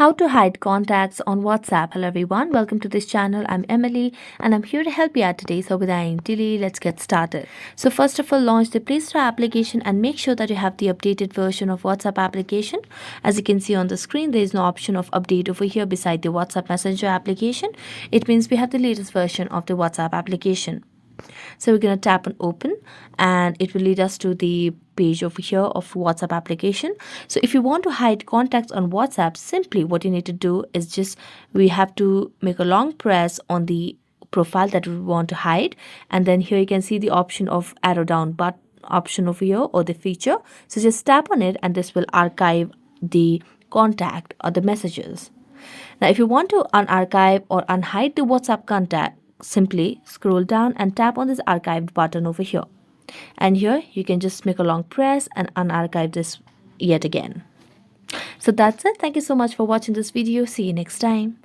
How to hide contacts on WhatsApp. Hello everyone, welcome to this channel. I'm Emily and I'm here to help you out today. So without any delay, let's get started. So first of all, launch the Play Store application and make sure that you have the updated version of WhatsApp application. As you can see on the screen, there is no option of update over here beside the WhatsApp Messenger application. It means we have the latest version of the WhatsApp application. So we're going to tap on open and it will lead us to the page over here of WhatsApp application. So if you want to hide contacts on WhatsApp, simply what you need to do is we have to make a long press on the profile that we want to hide, and then here you can see the option of arrow down but option over here, or the feature. So just tap on it and this will archive the contact or the messages. Now if you want to unarchive or unhide the WhatsApp contact, simply scroll down and tap on this archived button over here, and here you can just make a long press and unarchive this yet again. So that's it. Thank you so much for watching this video. See you next time.